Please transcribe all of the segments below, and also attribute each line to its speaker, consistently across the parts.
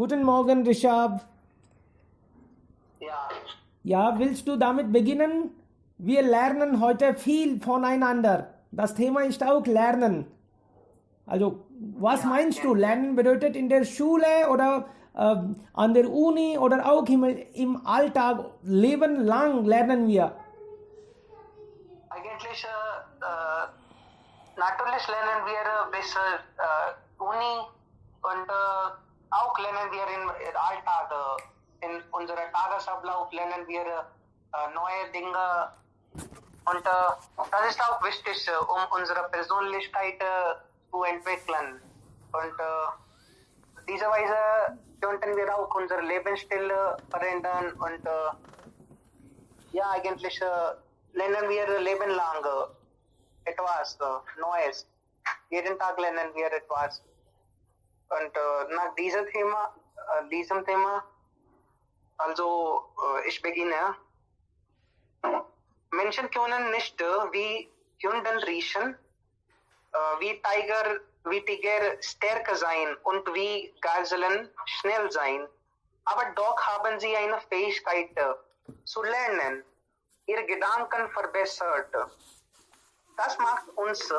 Speaker 1: Guten Morgen, Rishabh.
Speaker 2: Ja,
Speaker 1: Ja, willst du damit beginnen? Wir lernen heute viel voneinander. Das Thema ist auch Lernen. Also, was
Speaker 2: ja,
Speaker 1: meinst du?
Speaker 2: gerne.
Speaker 1: Lernen bedeutet in der Schule oder an der Uni oder auch im Alltag, Leben lang lernen wir.
Speaker 2: Eigentlich natürlich lernen wir bis Uni und auch lernen wir im Alltag. In unserem Tagesablauf lernen wir neue Dinge und das ist auch wichtig, um unsere Persönlichkeit zu entwickeln. Und diese Weise könnten wir auch unser Lebensstil verändern und ja, eigentlich lernen wir Leben lang etwas Neues. Jeden Tag lernen wir etwas. Und nach diesem Thema, also ich beginne. Menschen können nicht wie Hunden riechen, wie Tiger stärker sein und wie Gazellen schnell sein. Aber doch haben sie eine Fähigkeit zu lernen, ihre Gedanken verbessert. Das macht uns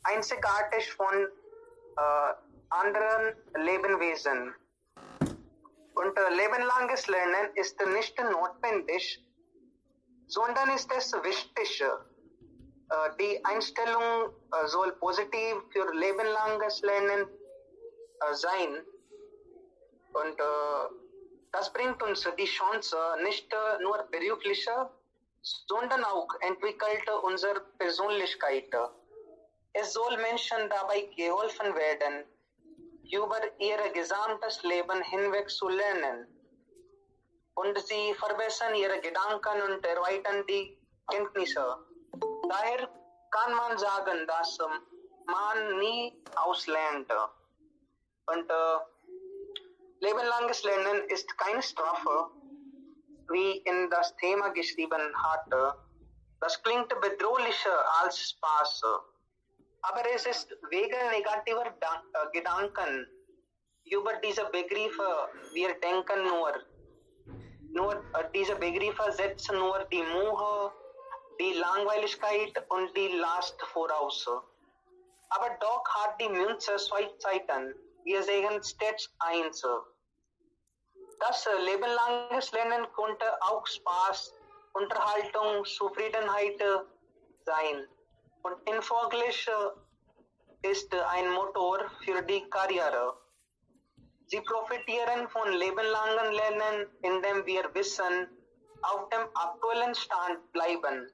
Speaker 2: einzigartig von anderen Lebewesen. Und lebenlanges Lernen ist nicht notwendig, sondern ist es wichtig. Die Einstellung soll positiv für lebenlanges Lernen sein. Und das bringt uns die Chance, nicht nur berufliche, sondern auch entwickelt unsere Persönlichkeit. Es soll Menschen dabei geholfen werden, über ihr gesamtes Leben hinweg zu lernen. Und sie verbessern ihre Gedanken und erweitern die Kenntnisse. Daher kann man sagen, dass man nie auslernt. Und lebenlanges Lernen ist keine Strafe, wie in das Thema geschrieben hatte. Das klingt bedrohlicher als Spaß. Aber es ist wegen negativer Gedanken über diese Begriffe, wir denken nur diese Begriffe setzen nur die Mühe, die Langweiligkeit und die Last voraus. Aber doch hat die Münze zwei Seiten. Wir sehen stets eins. Das lebenlanges Lernen konnte auch Spaß, Unterhaltung, Zufriedenheit sein. Und infolglich ist ein Motor für die Karriere. Sie profitieren von lebenlangen Lernen, indem wir Wissen auf dem aktuellen Stand bleiben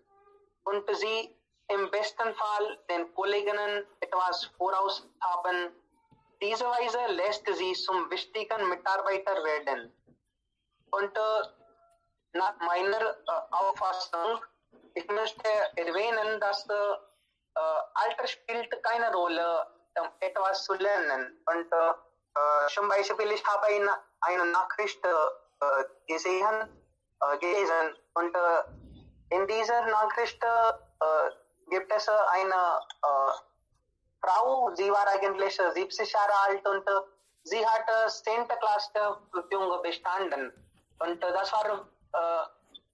Speaker 2: und sie im besten Fall den Kolleginnen etwas voraus haben. Diese Weise lässt sie zum wichtigen Mitarbeiter werden. Und nach meiner Auffassung, ich möchte erwähnen, dass Alter spielt keine Rolle, etwas zu lernen. Und zum Beispiel, ich habe eine Nachricht gelesen und in dieser Nachricht gibt es eine Frau, sie war eigentlich 70 Jahre alt und sie hat 10. Klasse Prüfung bestanden. Und das war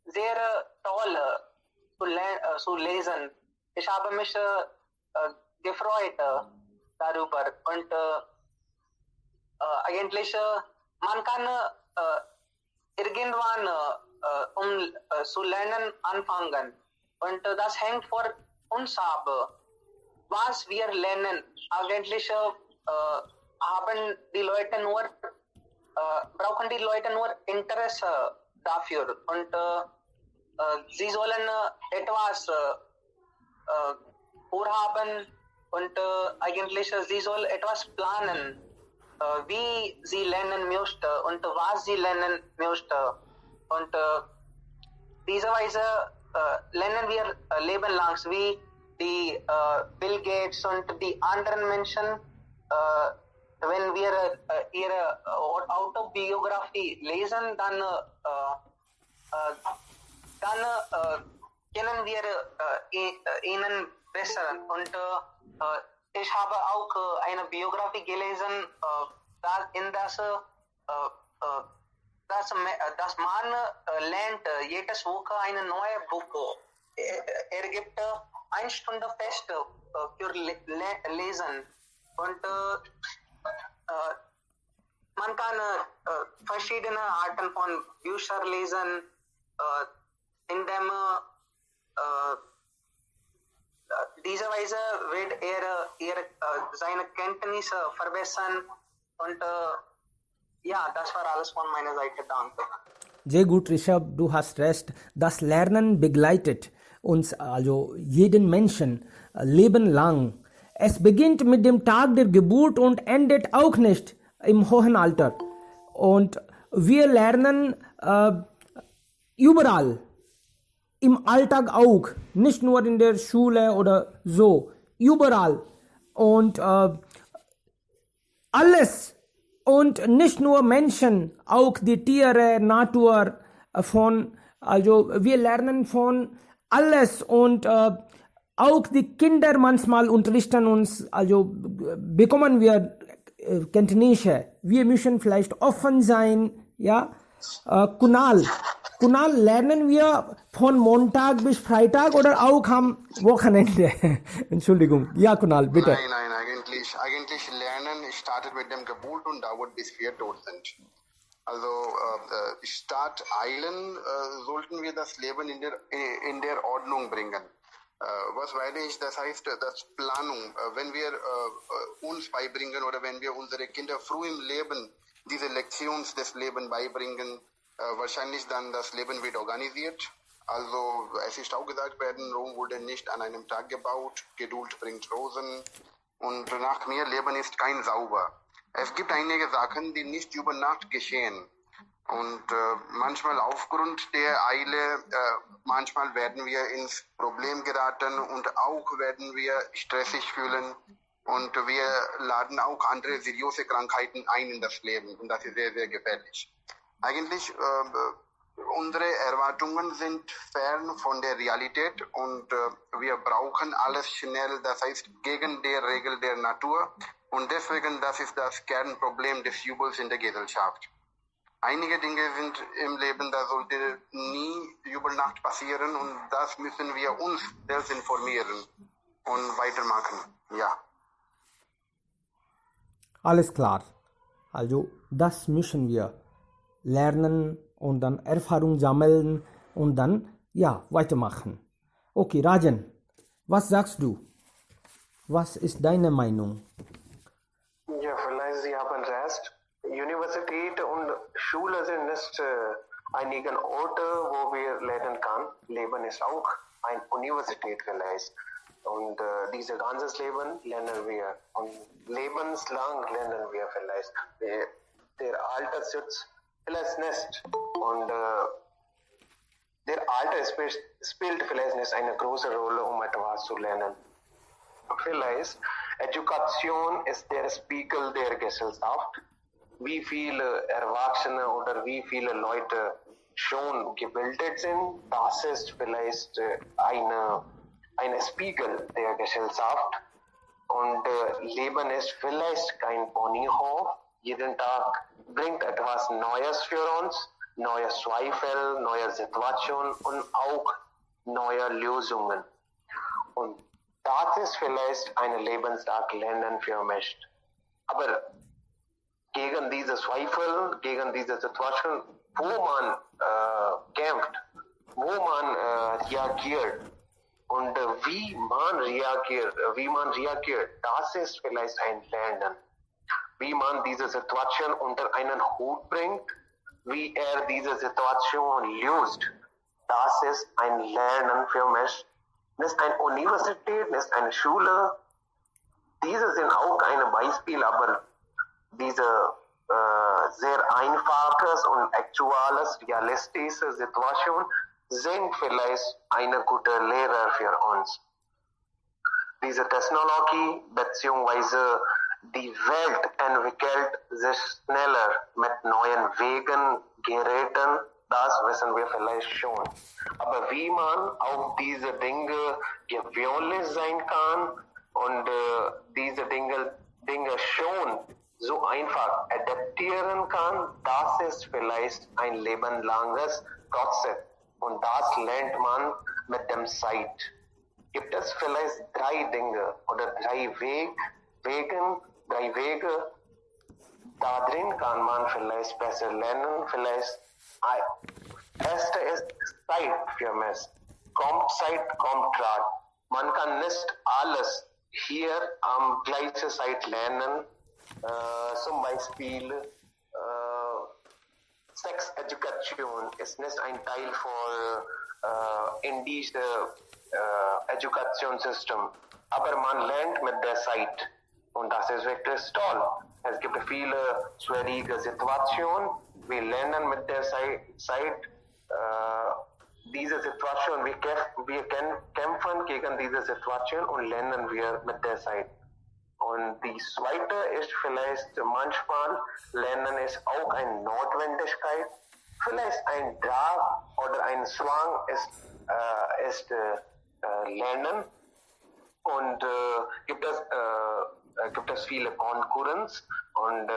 Speaker 2: sehr toll zu lesen. Ich habe mich gefreut darüber. Und eigentlich, man kann irgendwann zu lernen anfangen. Und das hängt von uns ab, was wir lernen. Eigentlich haben die Leute nur, brauchen die Leute nur Interesse dafür. Und sie sollen etwas vorhaben und eigentlich sie soll etwas planen, wie sie lernen möchte und was sie lernen möchte. Und diese Weise lernen wir lebenlang, wie die Bill Gates und die anderen Menschen, wenn wir ihre Autobiografie lesen, dann kennen wir ihnen besser. Und ich habe auch eine Biografie gelesen, in das das man lernt jedes Woche eine neue Buch. Gibt 1 Stunde fest für Lesen und man kann verschiedene Arten von Büchern lesen, in dem diese Weise wird seine Kenntnisse verbessern und ja, das war alles von meiner Seite. Danke.
Speaker 1: Sehr gut, Rishabh, du hast recht. Das Lernen begleitet uns, also jeden Menschen, Leben lang. Es beginnt mit dem Tag der Geburt und endet auch nicht im hohen Alter. Und wir lernen überall, im Alltag auch, nicht nur in der Schule oder so, überall. Und alles. Und nicht nur Menschen, auch die Tiere, Natur, also wir lernen von alles und auch die Kinder manchmal unterrichten uns, also bekommen wir Kenntnisse. Wir müssen vielleicht offen sein, ja. Kunal, lernen wir von Montag bis Freitag oder auch am Wochenende? Entschuldigung. Ja, Kunal, bitte.
Speaker 3: Nein, eigentlich Lernen startet mit dem Geburt und dauert bis wir tot sind. Also statt eilen sollten wir das Leben in der Ordnung bringen. Was meine ich? Das heißt, das Planung. Wenn wir uns beibringen oder wenn wir unsere Kinder früh im Leben diese Lektion des Lebens beibringen, wahrscheinlich dann das Leben wird organisiert. Also es ist auch gesagt worden, Rom wurde nicht an einem Tag gebaut, Geduld bringt Rosen und nach mir Leben ist kein Sauber. Es gibt einige Sachen, die nicht über Nacht geschehen. Und manchmal aufgrund der Eile, manchmal werden wir ins Problem geraten und auch werden wir stressig fühlen. Und wir laden auch andere seriöse Krankheiten ein in das Leben. Und das ist sehr, sehr gefährlich. Eigentlich, unsere Erwartungen sind fern von der Realität und wir brauchen alles schnell, das heißt gegen die Regel der Natur. Und deswegen, das ist das Kernproblem des Jubels in der Gesellschaft. Einige Dinge sind im Leben, da sollte nie Jubelnacht passieren und das müssen wir uns selbst informieren und weitermachen. Ja.
Speaker 1: Alles klar. Also das müssen wir lernen und dann Erfahrung sammeln und dann ja weitermachen. Okay, Rajan, was sagst du? Was ist deine Meinung?
Speaker 4: Ja, vielleicht Sie haben recht. Universität und Schule sind nicht einige Orte, wo wir lernen kann. Leben ist auch eine Universität vielleicht. Und dieses ganze Leben lernen wir. Und lebenslang lernen wir vielleicht. Der Altersschutz vielleicht nicht. Und der Alter spielt vielleicht nicht eine große Rolle, um etwas zu lernen. Vielleicht Education ist der Spiegel der Gesellschaft. Wie viele Erwachsene oder wie viele Leute schon gebildet sind, das ist vielleicht eine Spiegel der Gesellschaft. Und Leben ist vielleicht kein Ponyhof. Jeden Tag bringt etwas Neues für uns, neue Zweifel, neue Situationen und auch neue Lösungen. Und das ist vielleicht ein Lebenstag Lernen für mich. Aber gegen diese Zweifel, gegen diese Situation, wo man kämpft, wo man reagiert und wie man reagiert, das ist vielleicht ein Lernen. Wie man diese Situation unter einen Hut bringt, wie diese Situation löst, das ist ein Lernen für mich. Nicht eine Universität, nicht eine Schule. Diese sind auch ein Beispiel, aber diese sehr einfaches und aktuelles, realistische Situation sind vielleicht eine gute Lehrer für uns. Diese Technologie bzw. die Welt entwickelt sich schneller mit neuen Wegen, Geräten, das wissen wir vielleicht schon. Aber wie man auf diese Dinge gewöhnlich sein kann und diese Dinge schon so einfach adaptieren kann, das ist vielleicht ein lebenlanges Prozess. Und das lernt man mit dem Zeit. Gibt es vielleicht 3 Dinge oder 3 Wege, da drin kann man vielleicht besser lernen. Vielleicht erste ist Zeit für mich. Kommt Zeit, kommt Rat. Man kann nicht alles hier am gleichen Zeit lernen. Zum Beispiel Sexedukation ist nicht ein Teil in diesem Educationssystem. Aber man lernt mit der Zeit. Und das ist wirklich toll. Es gibt viele schwierige Situationen. Wir lernen mit der Zeit diese Situation. Wir kämpfen gegen diese Situation und lernen wir mit der Zeit. Und die zweite ist vielleicht manchmal Lernen ist auch eine Notwendigkeit. Vielleicht ein Drang oder ein Zwang ist Lernen. Und gibt es viele Konkurrenz und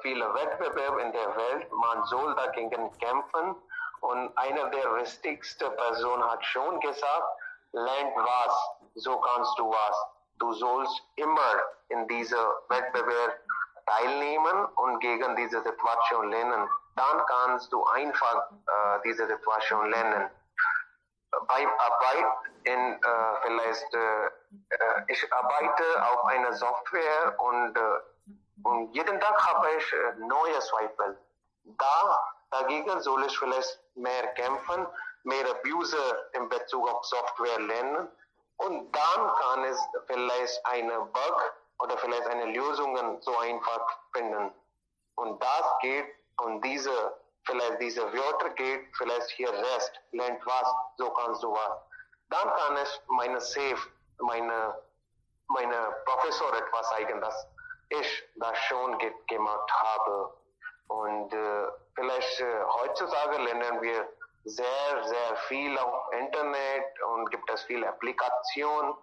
Speaker 4: viele Wettbewerbe in der Welt. Man soll dagegen kämpfen. Und einer der wichtigsten Personen hat schon gesagt, lernt was, so kannst du was. Du sollst immer in dieser Wettbewerb teilnehmen und gegen diese Situation lernen. Dann kannst du einfach diese Situation lernen. Beim Arbeiten ich arbeite auf einer Software und jeden Tag habe ich neue Zweifel. Dagegen soll ich vielleicht mehr kämpfen, mehr Abuse in Bezug auf Software lernen und dann kann es vielleicht eine Bug oder vielleicht eine Lösung so einfach finden. Und das geht und diese Wörter geht vielleicht hier Rest, lernt was, so kannst du was. Dann kann ich meine Professor etwas zeigen, dass ich das schon gemacht habe. Und vielleicht heutzutage lernen wir sehr, sehr viel auf Internet und gibt es viele Applikationen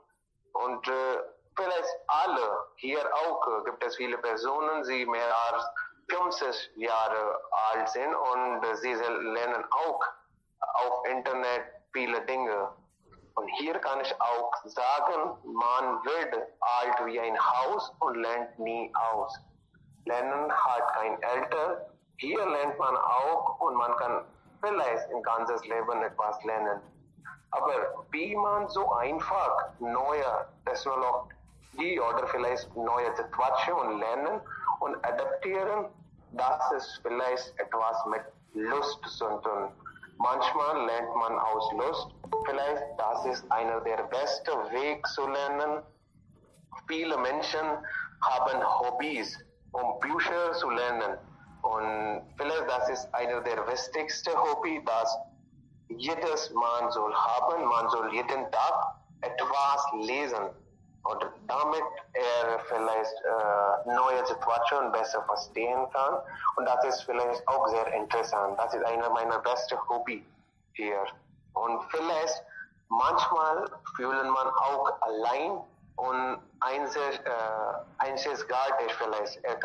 Speaker 4: und vielleicht alle hier auch gibt es viele Personen, die mehr als 50 Jahre alt sind und sie lernen auch auf Internet viele Dinge. Und hier kann ich auch sagen, man wird alt wie ein Haus und lernt nie aus. Lernen hat kein Alter. Hier lernt man auch und man kann vielleicht ein ganzes Leben etwas lernen. Aber wie man so einfach neue Technologie oder vielleicht neue Situationen lernen und adaptieren, das ist vielleicht etwas mit Lust zu tun. Manchmal lernt man aus Lust. Vielleicht das ist einer der besten Wege zu lernen. Viele Menschen haben Hobbys, um Bücher zu lernen. Und vielleicht das ist einer der wichtigsten Hobby, das jedes Mann soll haben. Man soll jeden Tag etwas lesen. Und damit vielleicht neue Situationen besser verstehen kann. Und das ist vielleicht auch sehr interessant. Das ist einer meiner besten Hobby hier. Und vielleicht manchmal fühlt man auch allein und einzigartig vielleicht. Er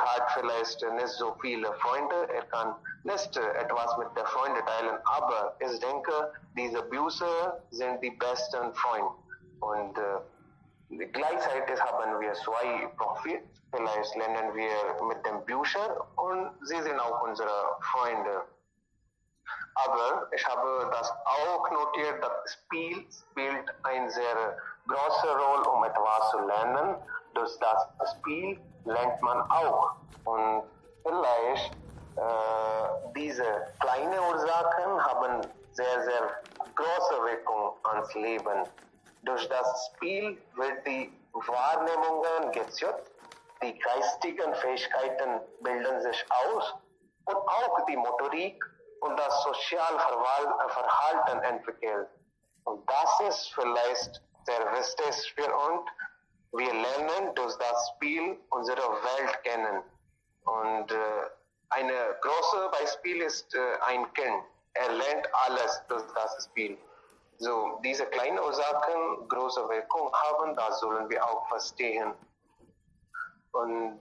Speaker 4: hat vielleicht nicht so viele Freunde, er kann nicht etwas mit den Freunden teilen, aber ich denke, diese Bücher sind die besten Freunde. Und gleichzeitig haben wir 2 Profit. Vielleicht lernen wir mit den Büchern und sie sind auch unsere Freunde. Aber ich habe das auch notiert, das Spiel spielt eine sehr große Rolle, um etwas zu lernen. Durch das Spiel lernt man auch. Und vielleicht diese kleinen Ursachen haben sehr, sehr große Wirkung ans Leben. Durch das Spiel wird die Wahrnehmungen gezüchtet, die geistigen Fähigkeiten bilden sich aus und auch die Motorik und das soziale Verhalten entwickelt. Und das ist vielleicht sehr wichtig für uns. Wir lernen durch das Spiel unsere Welt kennen. Und ein großes Beispiel ist ein Kind. Er lernt alles durch das Spiel. So, diese kleinen Ursachen große Wirkung haben, das sollen wir auch verstehen. Und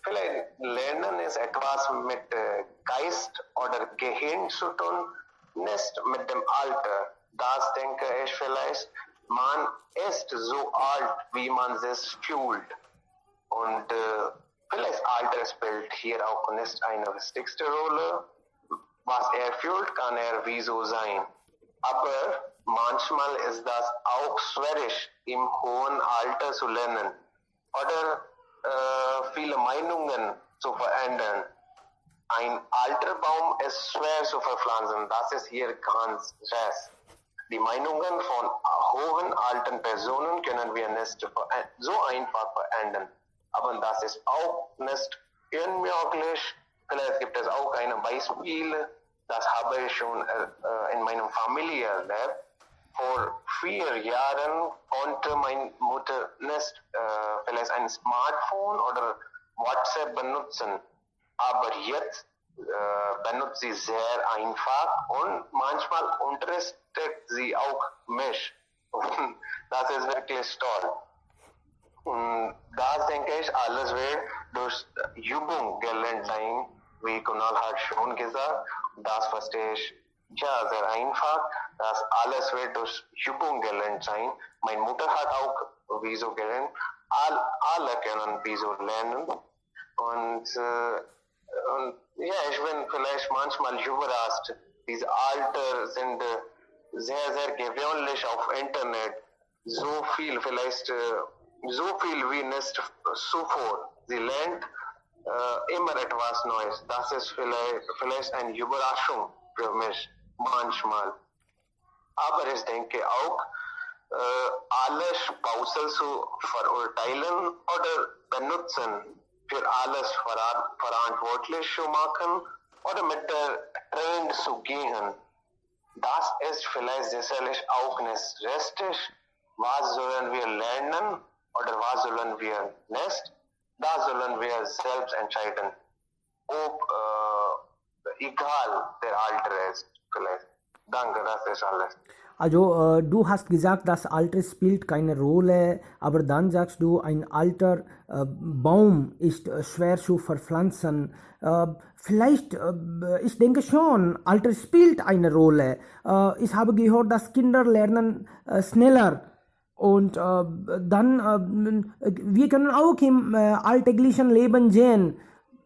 Speaker 4: vielleicht Lernen ist etwas mit Geist oder Gehirn zu tun, nicht mit dem Alter. Das denke ich vielleicht, man ist so alt, wie man sich fühlt. Und vielleicht Alter spielt hier auch nicht eine wichtigste Rolle. Was fühlt, kann wieso sein. Aber manchmal ist das auch schwierig, im hohen Alter zu lernen oder viele Meinungen zu verändern. Ein alter Baum ist schwer zu verpflanzen, das ist hier ganz recht. Die Meinungen von hohen alten Personen können wir nicht so einfach verändern. Aber das ist auch nicht unmöglich. Vielleicht gibt es auch ein Beispiel, das habe ich schon in meiner Familie erlebt. Vor 4 Jahren konnte meine Mutter nicht vielleicht ein Smartphone oder WhatsApp benutzen. Aber jetzt benutzt sie sehr einfach und manchmal unterrichtet sie auch mich. Und das ist wirklich toll. Und das denke ich, alles wird durch Übung gelernt sein, wie Kunal hat schon gesagt. Das verstehe ich ja sehr einfach. Das alles wird durch Übung gelernt sein. Meine Mutter hat auch wieso gelernt. Alle können wieso lernen. Und ja, ich bin vielleicht manchmal überrascht. Diese Alter sind sehr, sehr gewöhnlich auf Internet. So viel, vielleicht so viel wie nicht zuvor. Sie lernt immer etwas Neues. Das ist vielleicht eine Überraschung für mich manchmal. Aber ich denke auch, alles pauschal zu verurteilen oder benutzen, für alles verantwortlich zu machen oder mit der Trend zu gehen. Das ist vielleicht sicherlich auch nicht richtig. Was sollen wir lernen oder was sollen wir nicht? Da sollen wir selbst entscheiden, ob egal der Alter ist vielleicht. Danke, das ist alles.
Speaker 1: Also du hast gesagt, das Alter spielt keine Rolle, aber dann sagst du, ein alter Baum ist schwer zu verpflanzen. Vielleicht, ich denke schon, Alter spielt eine Rolle. Ich habe gehört, dass Kinder lernen schneller. Und dann, wir können auch im alltäglichen Leben sehen,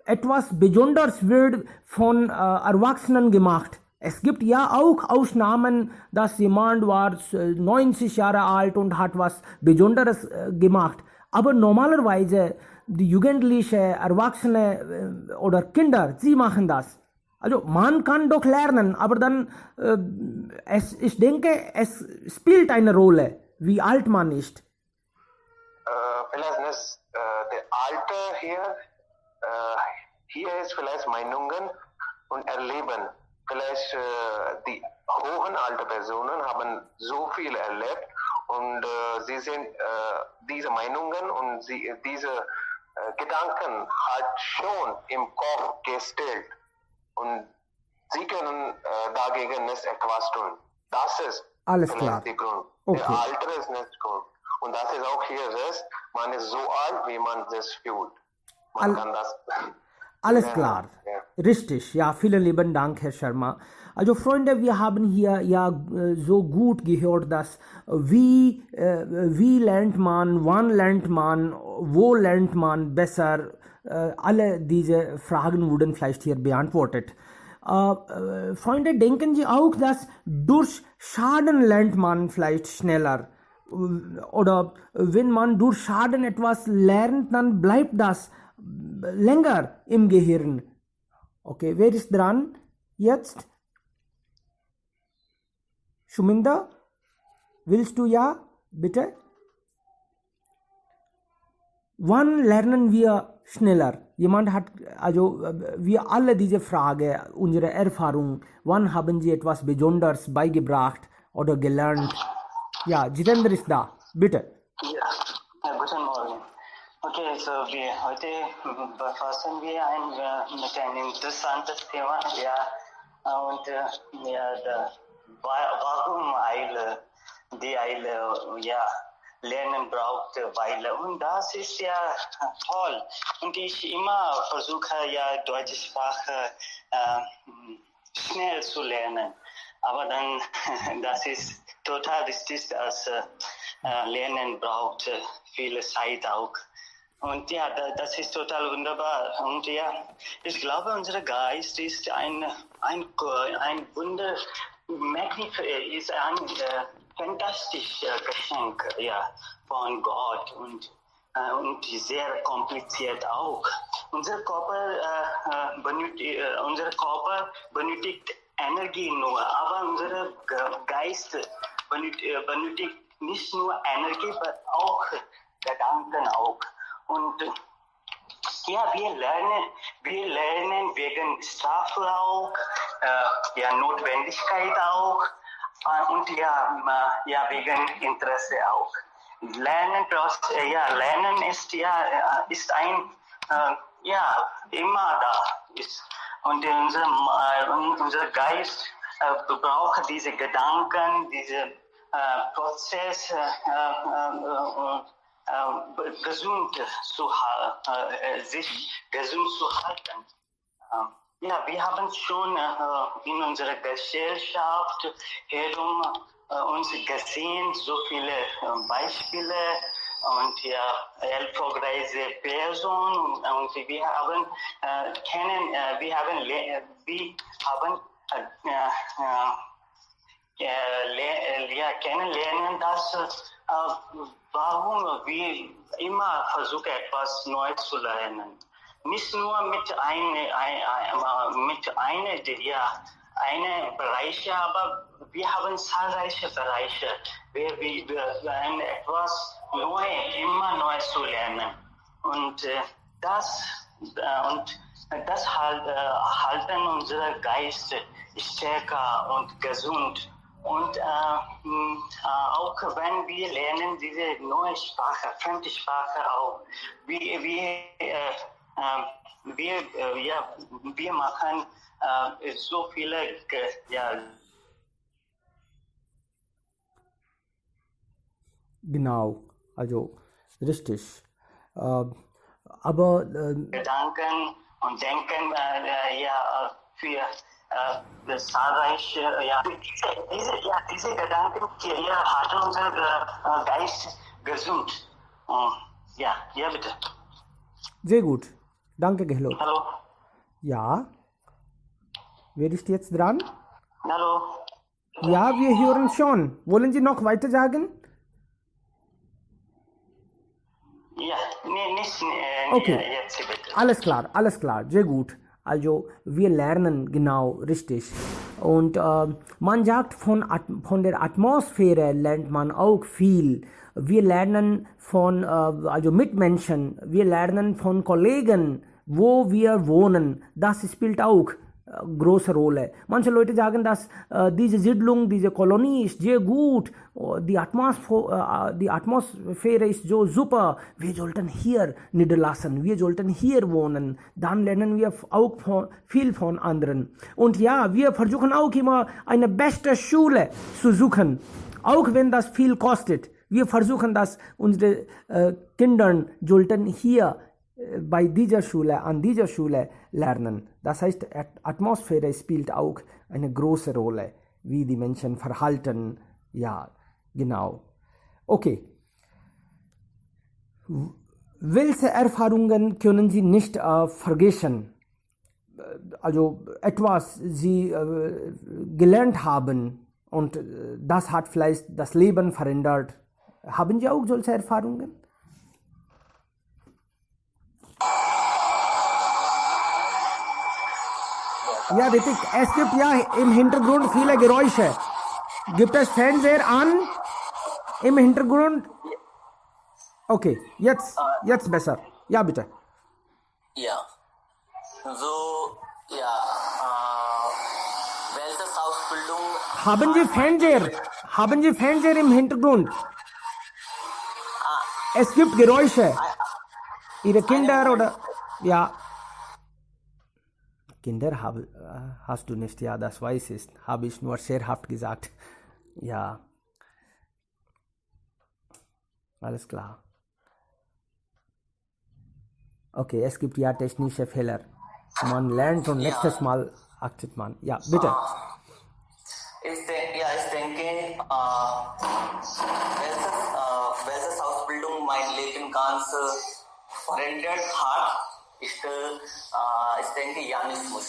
Speaker 1: etwas Besonderes wird von Erwachsenen gemacht. Es gibt ja auch Ausnahmen, dass jemand war 90 Jahre alt und hat was Besonderes gemacht. Aber normalerweise die Jugendliche, Erwachsene oder Kinder, sie machen das. Also man kann doch lernen, aber dann, ich denke, es spielt eine Rolle, wie alt man ist.
Speaker 4: Vielleicht nicht der Alter hier. Hier ist vielleicht Meinungen und Erleben. Vielleicht die hohen alten Personen haben so viel erlebt und sie sind diese Meinungen und diese Gedanken hat schon im Kopf gestellt und sie können dagegen nicht etwas tun. Das ist
Speaker 1: Alles
Speaker 4: vielleicht
Speaker 1: klar.
Speaker 4: der Grund.
Speaker 1: Okay.
Speaker 4: Der Alter ist nicht Grund. Und das ist auch hier ist, man ist so alt, wie man sich fühlt. Man kann das.
Speaker 1: Alles
Speaker 4: Ja,
Speaker 1: klar.
Speaker 4: ja.
Speaker 1: Richtig. Ja, vielen lieben Dank, Herr Sharma. Also Freunde, wir haben hier ja so gut gehört, dass wie lernt man, wann lernt man, wo lernt man besser, alle diese Fragen wurden vielleicht hier beantwortet. Freunde, denken Sie auch, dass durch Schaden lernt man vielleicht schneller? Oder wenn man durch Schaden etwas lernt, dann bleibt das länger im Gehirn. Okay, wer ist dran jetzt? Shuminda, willst du ja? Bitte? Wann lernen wir schneller? Jemand hat, also wir alle diese Frage, unsere Erfahrung, wann haben Sie etwas Besonderes beigebracht oder gelernt? Ja, Jitendra ist da, bitte.
Speaker 5: Ja, guten Morgen. Okay, so heute befassen wir mit einem interessanten Thema, ja, und ja, warum Eile, die Eile, ja, lernen braucht Weile. Und das ist ja toll. Und ich immer versuche ja deutsche Sprache schnell zu lernen. Aber dann, das ist total richtig, dass Lernen braucht viele Zeit auch. Und ja, das ist total wunderbar. Und ja, ich glaube, unser Geist ist ein Wunder, ist ein fantastisches Geschenk ja, von Gott und sehr kompliziert auch. Unser Körper benötigt Energie nur, aber unser Geist benötigt nicht nur Energie, aber auch Gedanken auch. Und ja, wir lernen wegen Strafe auch, ja, Notwendigkeit auch und ja, wegen Interesse auch. Lernen ist ein immer da ist. Und unser Geist braucht diese Gedanken, diese Prozess sich gesund zu halten. Ja, wir haben schon in unserer Gesellschaft herum uns gesehen, so viele Beispiele und ja, erfolgreiche Personen und wir haben kennenlernen, dass warum wir immer versuchen, etwas Neues zu lernen. Nicht nur mit einer Bereiche, aber wir haben zahlreiche Bereiche, wir etwas immer Neues zu lernen. Und das halten unseren Geist stärker und gesund. Und auch wenn wir lernen diese neue Sprache, fremde Sprache auch, wir machen so viele
Speaker 1: Genau, also richtig. Aber
Speaker 5: Gedanken und Denken für zahlreiche, diese Gedanken halten unseren Geist gesund. Ja, bitte.
Speaker 1: sehr gut. Danke, Gehlot.
Speaker 5: Hallo.
Speaker 1: Ja. Wer ist jetzt dran?
Speaker 5: Hallo.
Speaker 1: Ja, wir hören schon. Wollen Sie noch weiter sagen?
Speaker 5: Ja, nicht
Speaker 1: Okay.
Speaker 5: jetzt bitte.
Speaker 1: Alles klar, sehr gut. Also wir lernen genau richtig. Und man sagt, von der Atmosphäre lernt man auch viel. Wir lernen von also Mitmenschen, wir lernen von Kollegen, wo wir wohnen. Das spielt auch große Rolle. Manche Leute sagen, dass diese Siedlung, diese Kolonie ist sehr gut, die Atmosphäre ist so super, wir sollten hier niederlassen, wir sollten hier wohnen, dann lernen wir auch viel von anderen. Und ja, wir versuchen auch immer eine beste Schule zu suchen, auch wenn das viel kostet. Wir versuchen, dass unsere Kinder sollten hier bei dieser Schule, an dieser Schule lernen. Das heißt, Atmosphäre spielt auch eine große Rolle, wie die Menschen verhalten. Ja, genau. Okay. Welche Erfahrungen können Sie nicht vergessen? Also etwas Sie gelernt haben und das hat vielleicht das Leben verändert. Haben Sie auch solche Erfahrungen? Ja, Ritik, es gibt ja im Hintergrund viele Geräusche. Gibt es Fernseher an? Im Hintergrund? Okay, jetzt besser. Ja, bitte.
Speaker 6: Ja. So, ja, welches Ausbildung?
Speaker 1: Haben Sie Fernseher? Haben Sie Fernseher im Hintergrund? Es gibt Geräusche. Ihre Kinder oder... Ja. Kinder hast du nicht, ja, das weiß ich. Habe ich nur scherzhaft gesagt. Ja. Alles klar. Okay, es gibt ja technische Fehler. Man lernt und nächstes Mal achtet man. Ja, bitte.
Speaker 6: Ich denke, welche Ausbildung mein Leben ganz verändert hat, ist, ich denke, Janismus.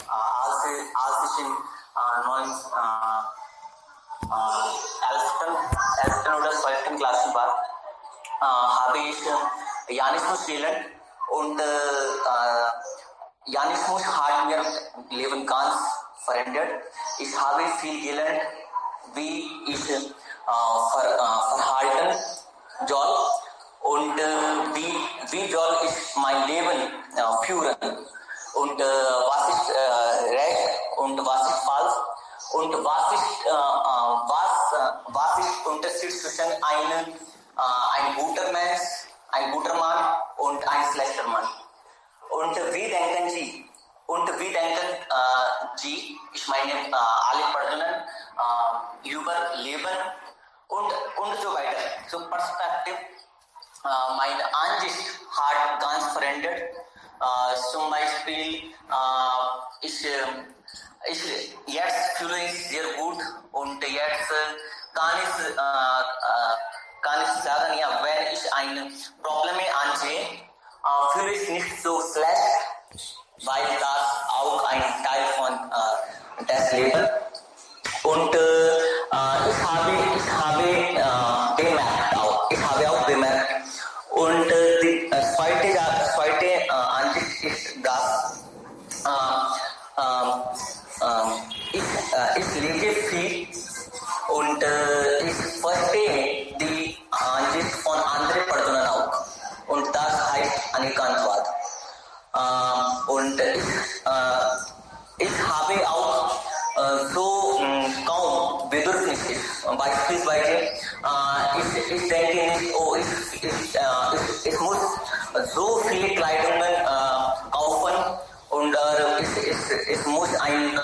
Speaker 6: Als ich in 11. oder 12. Klasse war, habe ich Janismus gelernt und Janismus hat mir Leben ganz verändert. Ich habe viel gelernt, wie ich verhalten soll und wie soll ich mein Leben führen und was ist recht und was ist falsch und was ist Unterschied zwischen ein guter Mensch, ein guter Mann und ein schlechter Mann. Und wie denken Sie? Ich meine, alle Personen über Leben und so weiter. So Perspektive, meine Ansicht hat ganz verändert. Zum Beispiel, jetzt fühle ich sehr gut und jetzt kann ich sagen, ja, wenn ich ein Problem ansehe, fühle ich nicht so schlecht, weil das auch ein Teil von das Leben. Und ich habe auch bemerkt. Und die zweite Ansicht ist, dass ich lese viel und ich verstehe die Ansicht von anderen Personen auch. Und das heißt Anikantwad. Und ich habe auch so kaum Bedürfnisse. Beispielsweise, ich denke nicht, ich muss so viele Kleidungen kaufen und ich muss ein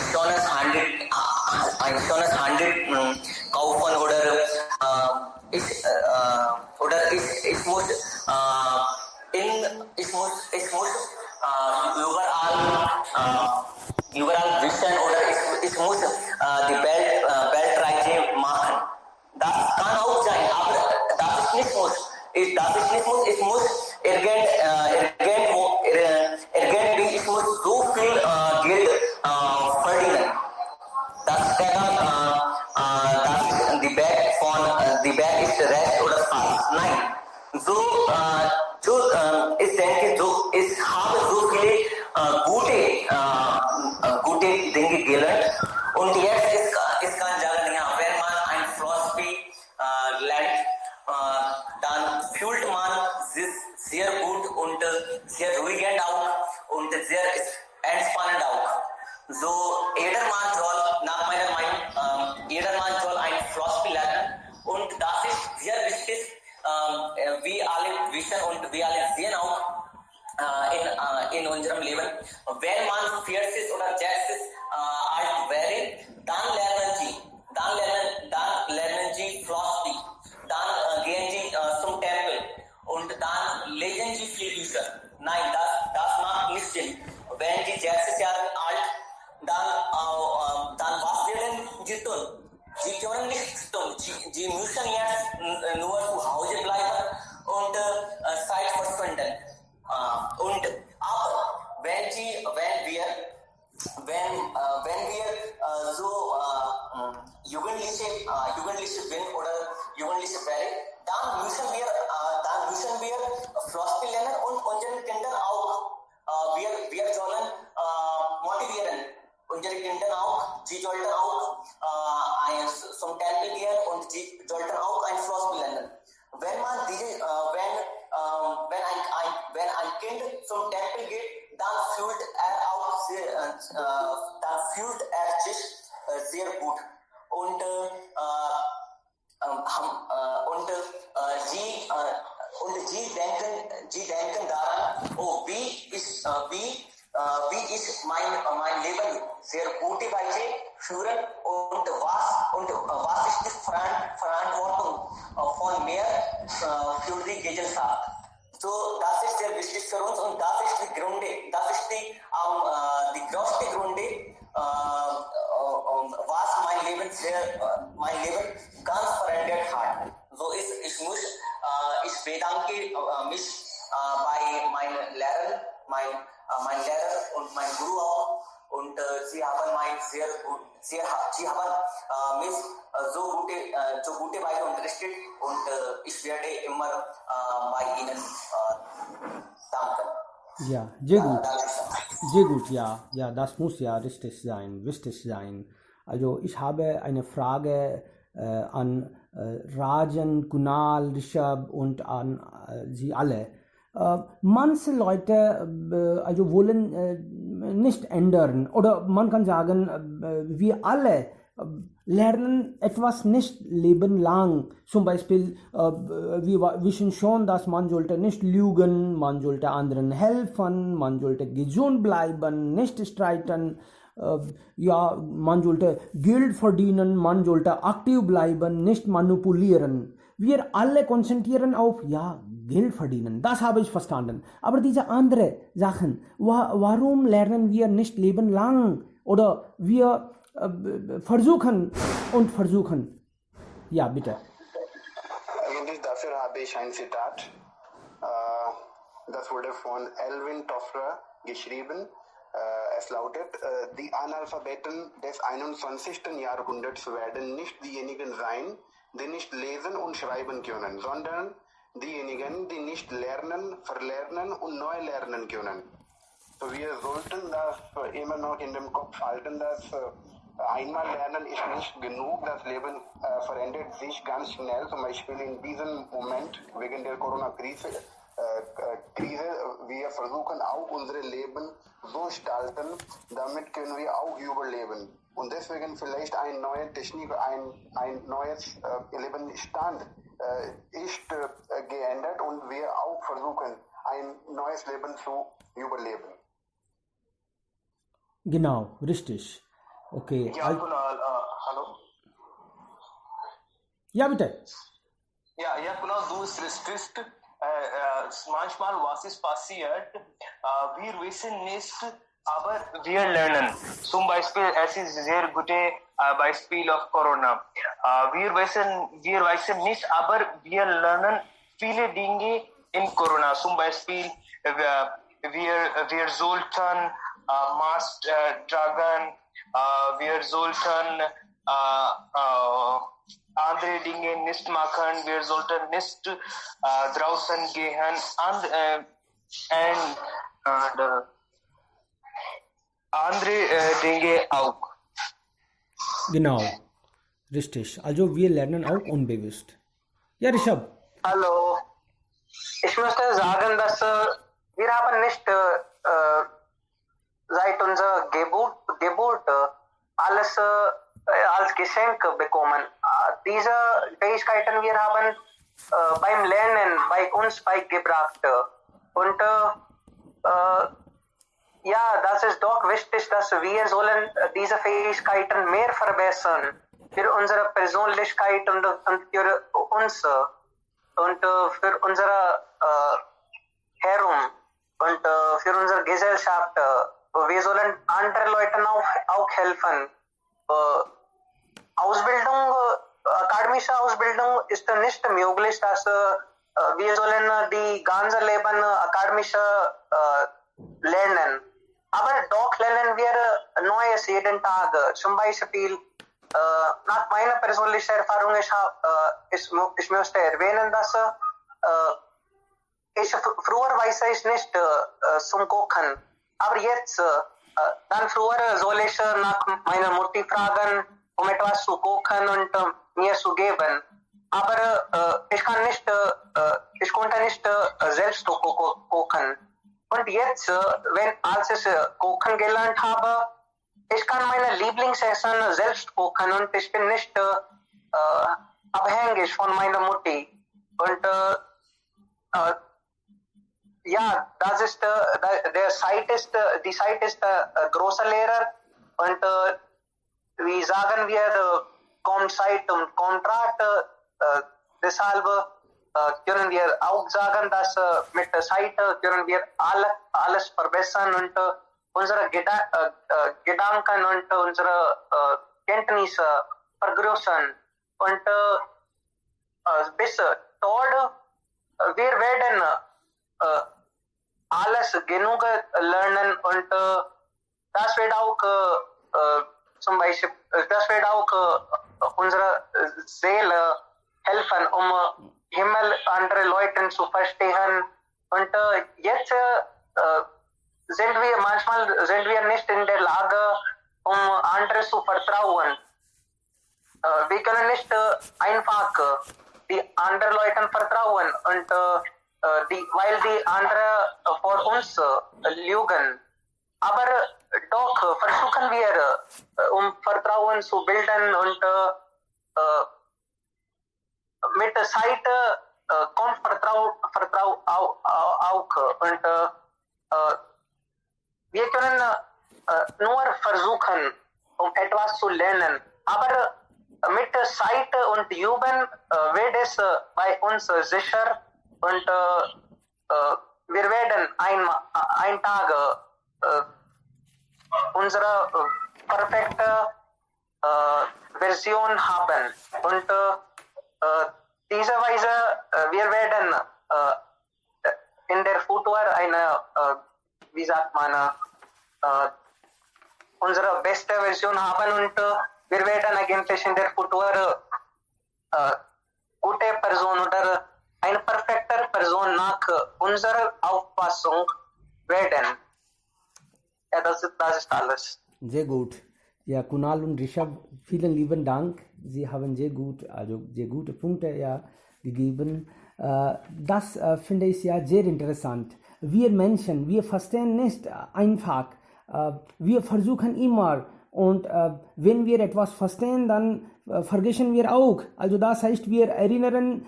Speaker 6: schönes Handel kaufen oder ich muss überall wissen oder ich muss die Weltreise machen. Das kann auch sein, aber das ist nicht muss. Ich muss irgendwie, ich muss so viel Geld verdienen. Das ist die Berg ist Rest oder falsch. Nein. Ich denke, ich habe so viele gute Dinge gelernt. Und jetzt ich kann sagen, ja, wenn man ein Philosophy lernt, dann fühlt man sich sehr gut und sehr ruhigend auch und sehr entspannend auch. So, jedermann soll ein Philosophy lernen und das ist sehr wichtig. Wir alle wissen und wir alle sehen auch in unserem Leben, wenn man 40 oder 60 alt wäre, dann lernen sie Philosophy, dann gehen sie zum Tempel und dann lesen sie viel Bücher. Nein, das macht nicht Sinn. Wenn sie 60 Jahre alt, dann was werden sie tun? Sie können nichts tun. Sie müssen jetzt nur zu Hause bleiben und Zeit verschwenden. Und aber wenn wir so Jugendliche sind oder Jugendliche werden, dann müssen wir Philosophy lernen und unseren Kindern auch. Wir sollen motivieren. Unsere Kinder auch, sie sollten auch zum Tempel gehen und sie sollten auch ein Philosophy lernen. Wenn ein Kind zum Tempel geht, dann fühlt er sich sehr gut und sie denken daran, wie mein Leben sehr gute Weise führen und was ist die Verantwortung von mir für die Gesellschaft. So, das ist sehr wichtig für uns und das ist die Gründe, das ist die größte Gründe, was mein Leben ganz verändert hat. So ich bedanke mich bei meinen Lehrern, mein Lehrer und mein Guru auch. Und sie haben mich so gute Weise unterrichtet und ich werde immer bei ihnen danken.
Speaker 1: Ja, sehr gut. Sehr gut, ja. Ja, das muss ja richtig sein, wichtig sein. Also ich habe eine Frage an Rajan, Kunal, Rishabh und an Sie alle. Manche Leute also wollen nicht ändern oder man kann sagen, wir alle lernen etwas nicht lebenlang. Zum Beispiel, wir wissen schon, dass man sollte nicht lügen, man sollte anderen helfen, man sollte gesund bleiben, nicht streiten. Ja, man sollte Geld verdienen, man sollte aktiv bleiben, nicht manipulieren. Wir alle konzentrieren auf, ja, Geld verdienen. Das habe ich verstanden. Aber diese anderen Sachen, warum lernen wir nicht lebenlang? Oder wir versuchen. Ja, bitte.
Speaker 3: Eigentlich dafür habe ich ein Zitat. Das wurde von Alvin Toffler geschrieben. Es lautet, die Analphabeten des 21. Jahrhunderts werden nicht diejenigen sein, die nicht lesen und schreiben können, sondern diejenigen, die nicht lernen, verlernen und neu lernen können. So, wir sollten das immer noch in dem Kopf halten, dass einmal lernen ist nicht genug. Das Leben verändert sich ganz schnell. Zum Beispiel in diesem Moment wegen der Corona-Krise. Wir versuchen auch unser Leben so gestalten, damit können wir auch überleben. Und deswegen vielleicht eine neue Technik, ein neues Lebensstand ist geändert und wir auch versuchen, ein neues Leben zu überleben.
Speaker 1: Genau, richtig. Okay.
Speaker 4: Ja, Kunal, hallo.
Speaker 1: Ja, bitte.
Speaker 4: Ja, Kunal, du sprichst manchmal, was ist passiert, wir wissen nicht, aber wir lernen. Zum Beispiel, es ist ein sehr gutes Beispiel auf Corona. Wir wissen nicht, aber wir lernen viele Dinge in Corona. Zum Beispiel, wir sollten Mask tragen, wir sollten andere Dinge nicht machen, wir sollten nicht draußen gehen und andere Dinge auch.
Speaker 1: Genau, richtig. Also wir lernen auch unbewusst. Ja, Rishabh.
Speaker 2: Hallo. Ich möchte sagen, dass wir haben nicht seit unserer Geburt alles als Geschenk bekommen. Diese Fähigkeiten wir haben beim Lernen bei uns beigebracht. Und ja, das ist doch wichtig, dass wir sollen diese Fähigkeiten mehr verbessern für unsere Persönlichkeit und für uns und für unsere Herum und für unsere Gesellschaft. Wir sollen anderen Leuten auch helfen. Ausbildung, akademische Ausbildung ist nicht möglich, dass wir sollen die ganze Leben akademisch lernen. Aber doch lernen wir Neues jeden Tag. Zum Beispiel, nach meiner persönlichen Erfahrung, ich möchte erwähnen, dass früher weiß ich nicht zum Kochen. Aber jetzt, dann früher soll ich nach meiner Mutter fragen, etwas zu kochen und mir zu geben. Aber ich konnte nicht selbst kochen. Und jetzt, als ich kochen gelernt habe, ich kann meine Lieblingsessen selbst kochen und ich bin nicht abhängig von meiner Mutter. Und ja, der die Site ist große Lehrer und wie sagen wir, kommt Zeit und Kontrat, deshalb können wir auch sagen, dass mit der Seite können wir alles verbessern und unsere Gedanken und unsere Kenntnisse vergrößern und bis dort wir werden alles genug lernen und das wird auch zum Beispiel, das wird auch unsere Seele helfen, Himmel andere Leute zu verstehen. Und jetzt manchmal sind wir nicht in der Lage, andere zu vertrauen. Wir können nicht einfach die anderen Leuten vertrauen und weil die anderen vor uns lügen. Aber doch versuchen wir, Vertrauen zu bilden und mit der Zeit kommt Vertrauen auch. Und wir können nur versuchen, etwas zu lernen. Aber mit der Zeit und Üben wird es bei uns sicher und wir werden ein Tag unsere perfekte Version haben. Und diese Weise, wir werden in der Futur wie sagt man, unsere beste Version haben und wir werden eigentlich in der Futur gute Person oder eine perfekte Person nach unserer Auffassung werden. Ja, das ist alles.
Speaker 1: Sehr gut. Ja, Kunal und Rishabh, vielen lieben Dank. Sie haben sehr gute Punkte ja gegeben. Das finde ich ja sehr interessant. Wir Menschen, wir verstehen nicht einfach. Wir versuchen immer und wenn wir etwas verstehen, dann vergessen wir auch. Also das heißt, wir erinnern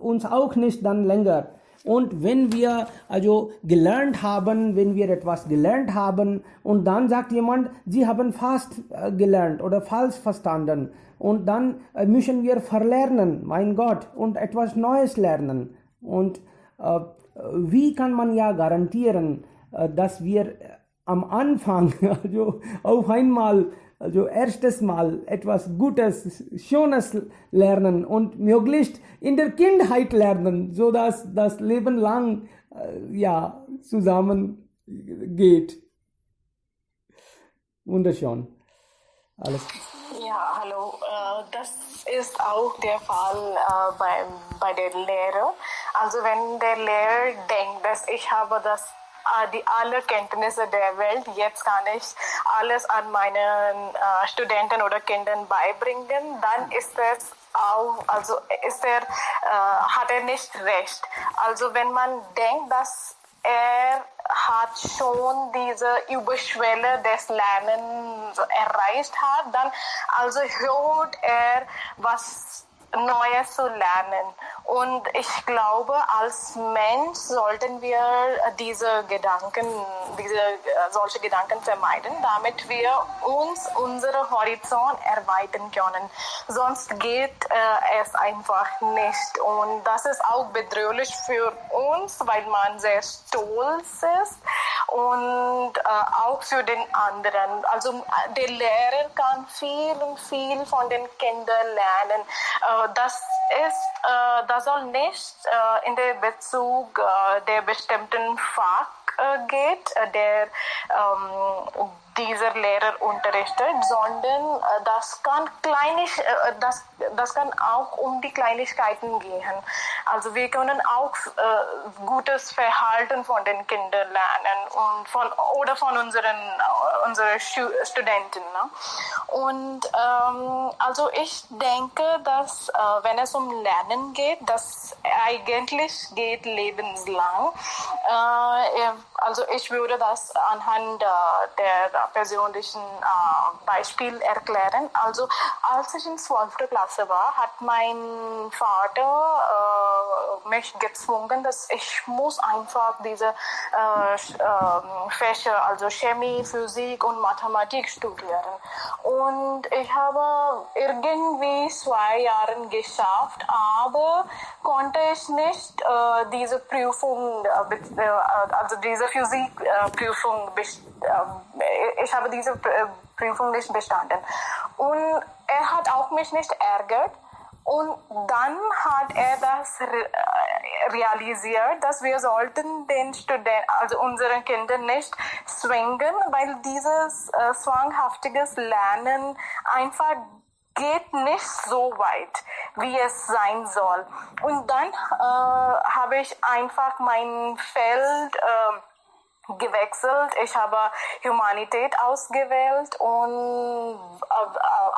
Speaker 1: uns auch nicht dann länger. Und wenn wir wenn wir etwas gelernt haben und dann sagt jemand, sie haben fast gelernt oder falsch verstanden und dann müssen wir verlernen, mein Gott, und etwas Neues lernen. Und wie kann man ja garantieren, dass wir am Anfang, auf einmal, erstes Mal etwas Gutes, Schönes lernen und möglichst in der Kindheit lernen, so dass das Leben lang zusammen geht. Wunderschön. Alles.
Speaker 7: Ja, hallo. Das ist auch der Fall bei der Lehre. Also wenn der Lehrer denkt, dass ich habe die alle Kenntnisse der Welt, jetzt kann ich alles an meinen Studenten oder Kindern beibringen, dann ist es auch, hat er nicht recht. Also wenn man denkt, dass er hat schon diese Überschwelle des Lernens erreicht hat, dann also hört er was Neues zu lernen. Und ich glaube, als Mensch sollten wir solche Gedanken vermeiden, damit wir unseren Horizont erweitern können. Sonst geht es einfach nicht. Und das ist auch bedrohlich für uns, weil man sehr stolz ist und auch für den anderen. Also der Lehrer kann viel von den Kindern lernen. Das soll nicht in der Bezug der bestimmten Fach geht, der dieser Lehrer unterrichtet, sondern das kann auch um die Kleinigkeiten gehen. Also wir können auch gutes Verhalten von den Kindern lernen und von unseren Studenten. Ne? Und also ich denke, dass wenn es um Lernen geht, das eigentlich geht lebenslang. Also ich würde das anhand der persönlichen Beispiel erklären. Also als ich in 12. Klasse war, hat mein Vater mich gezwungen, dass ich muss einfach diese Fächer, also Chemie, Physik und Mathematik studieren. Und ich habe irgendwie 2 Jahre geschafft, aber konnte ich nicht diese Prüfung, also diese Physikprüfung, ich habe diese Prüfung nicht bestanden. Und er hat auch mich nicht ärgert. Und dann hat er das realisiert, dass wir sollten den Studenten, also unsere Kinder nicht zwingen, weil dieses zwanghaftiges Lernen einfach geht nicht so weit, wie es sein soll. Und dann habe ich einfach mein Feld gewechselt. Ich habe Humanität ausgewählt und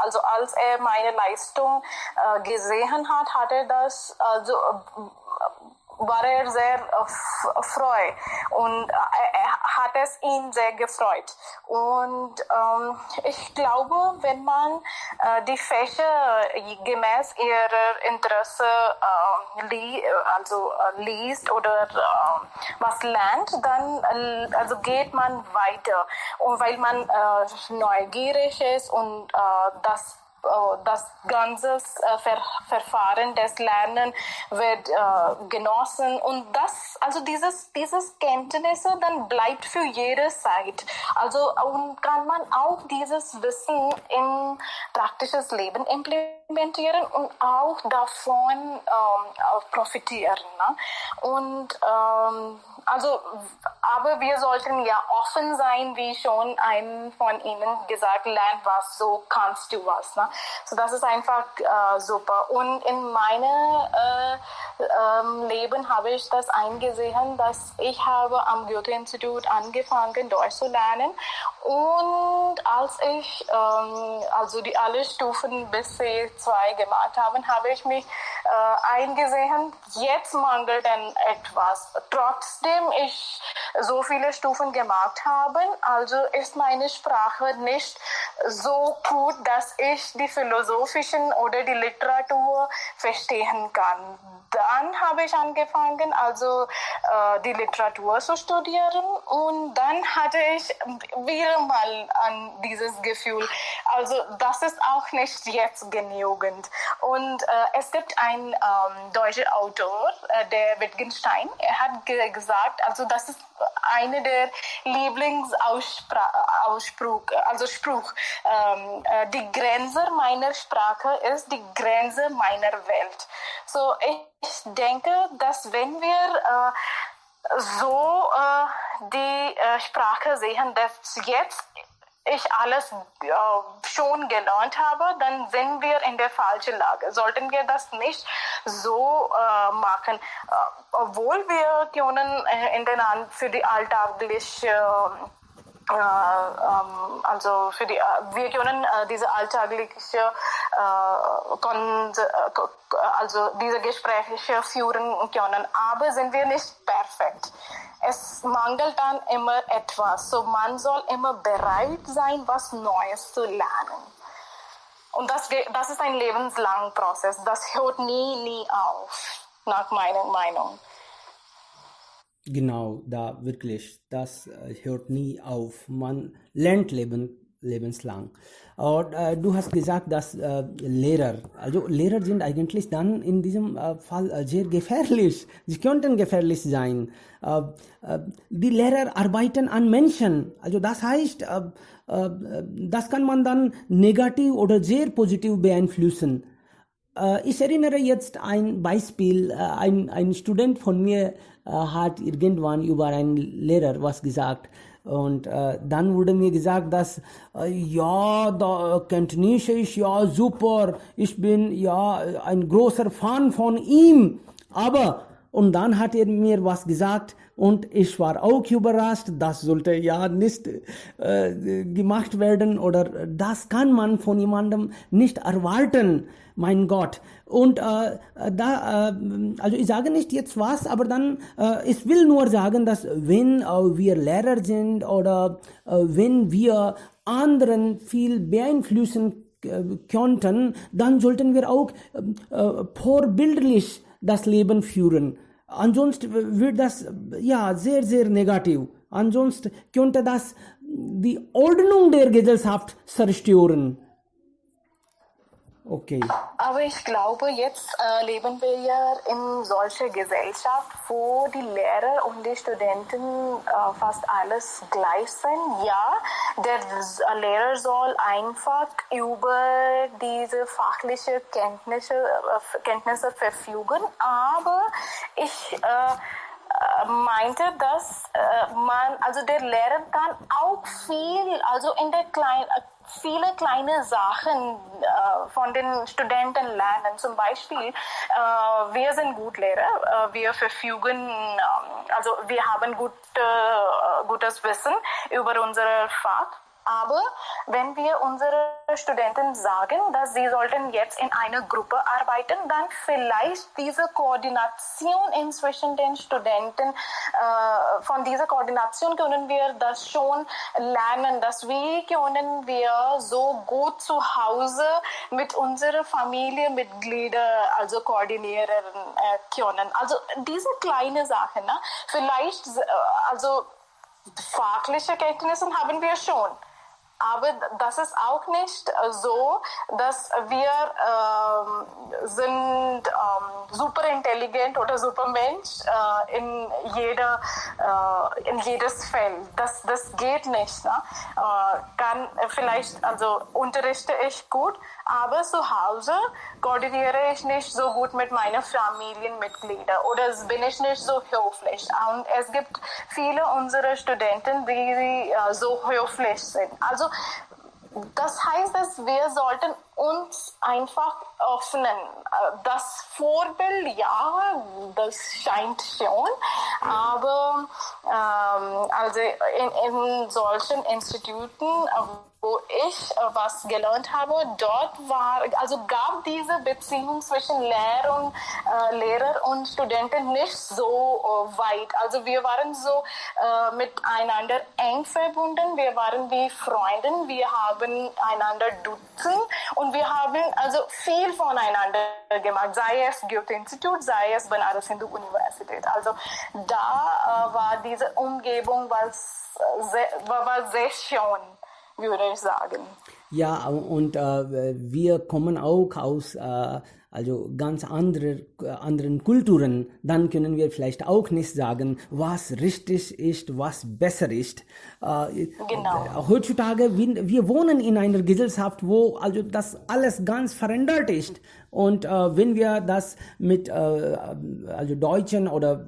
Speaker 7: also als er meine Leistung gesehen hat, hat er das war er sehr froh und er hat es ihn sehr gefreut. Und ich glaube, wenn man die Fächer gemäß ihrer Interesse liest oder was lernt, dann also geht man weiter. Und weil man neugierig ist und das ganze Verfahren des Lernens wird genossen und dieses Kenntnisse dann bleibt für jede Zeit. Also und kann man auch dieses Wissen in praktisches Leben implementieren und auch davon profitieren. Ne? Und aber wir sollten ja offen sein, wie schon ein von Ihnen gesagt, lern was, so kannst du was. Ne? So das ist einfach super. Und in meinem Leben habe ich das eingesehen, dass ich habe am Goethe-Institut angefangen, Deutsch zu lernen. Und als ich also die alle Stufen bis C2 gemacht habe, habe ich mich eingesehen, jetzt mangelt dann etwas. Trotzdem ich so viele Stufen gemacht habe, also ist meine Sprache nicht so gut, dass ich die philosophischen oder die Literatur verstehen kann. Dann habe ich angefangen, also die Literatur zu studieren und dann hatte ich wieder mal an dieses Gefühl, also das ist auch nicht jetzt genügend. Und es gibt einen deutschen Autor, der Wittgenstein, er hat gesagt, also das ist eine der Lieblingsausspruch, also Spruch, die Grenze meiner Sprache ist die Grenze meiner Welt. So ich denke, dass wenn wir so die Sprache sehen, dass jetzt ich alles schon gelernt habe, dann sind wir in der falschen Lage. Sollten wir das nicht so machen, obwohl wir können für die alltägliche also wir können diese alltägliche also diese Gespräche führen können, aber sind wir nicht perfekt. Es mangelt dann immer etwas, so man soll immer bereit sein, was Neues zu lernen. Und das ist ein lebenslanger Prozess, das hört nie auf, nach meiner Meinung.
Speaker 1: Genau, da wirklich, das hört nie auf. Man lernt lebenslang. Und du hast gesagt, dass Lehrer sind eigentlich dann in diesem Fall sehr gefährlich. Sie könnten gefährlich sein. Die Lehrer arbeiten an Menschen. Also das heißt, das kann man dann negativ oder sehr positiv beeinflussen. Ich erinnere jetzt ein Beispiel, ein Student von mir hat irgendwann über einen Lehrer was gesagt und dann wurde mir gesagt, dass ja, da Kantonesisch ist ja super, ich bin ja ein großer Fan von ihm, aber Und dann hat er mir was gesagt und ich war auch überrascht, das sollte ja nicht gemacht werden oder das kann man von jemandem nicht erwarten, mein Gott. Und also ich sage nicht jetzt was, aber dann, ich will nur sagen, dass wenn wir Lehrer sind oder wenn wir anderen viel beeinflussen könnten, dann sollten wir auch vorbildlich das Leben führen. Ansonsten wird das ja sehr, sehr negativ. Ansonsten könnte das die Ordnung der Gesellschaft zerstören. Okay.
Speaker 7: Aber ich glaube, jetzt leben wir ja in solcher Gesellschaft, wo die Lehrer und die Studenten fast alles gleich sind. Ja, der Lehrer soll einfach über diese fachliche Kenntnisse verfügen, aber ich meinte, dass also der Lehrer kann auch viel, also in der viele kleine Sachen von den Studenten lernen. Zum Beispiel, wir sind gut Lehrer, wir verfügen, also wir haben gutes Wissen über unser Fach. Aber wenn wir unsere Studenten sagen, dass sie sollten jetzt in einer Gruppe arbeiten, dann vielleicht diese Koordination inzwischen den Studenten, von dieser Koordination können wir das schon lernen, dass wie können wir so gut zu Hause mit unserer Familienmitgliedern also koordinieren können. Also diese kleine Sachen, ne? Vielleicht, also fachliche Kenntnisse haben wir schon. Aber das ist auch nicht so, dass wir sind super intelligent oder super Mensch in jedes Feld. Das geht nicht. Ne? Vielleicht, also unterrichte ich gut, aber zu Hause koordiniere ich nicht so gut mit meinen Familienmitgliedern oder bin ich nicht so höflich. Und es gibt viele unserer Studenten, die so höflich sind. Also das heißt, dass wir sollten uns einfach öffnen. Das Vorbild, ja, das scheint schon, aber also in solchen Instituten, wo ich was gelernt habe, dort gab diese Beziehung zwischen Lehrer und Studenten nicht so weit. Also wir waren so miteinander eng verbunden, wir waren wie Freunde, wir haben einander duzen und wir haben also viel voneinander gemacht, sei es Goethe-Institut, sei es Banaras Hindu Universität. Also da war diese Umgebung war sehr schön, würde ich sagen.
Speaker 1: Ja, und wir kommen auch aus also ganz anderen Kulturen. Dann können wir vielleicht auch nicht sagen, was richtig ist, was besser ist.
Speaker 7: Genau.
Speaker 1: Heutzutage, wir wohnen in einer Gesellschaft, wo also das alles ganz verändert ist. Und wenn wir das mit also Deutschen oder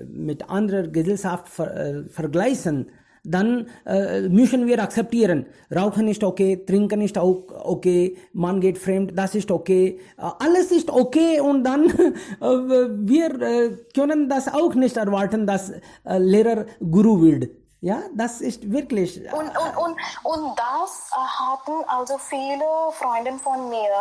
Speaker 1: mit anderer Gesellschaft vergleichen, dann müssen wir akzeptieren. Rauchen ist okay, trinken ist auch okay, man geht fremd, das ist okay. Alles ist okay und dann wir können das auch nicht erwarten, dass Lehrer Guru wird. Ja, das ist wirklich.
Speaker 7: Und das hatten also viele Freunde von mir,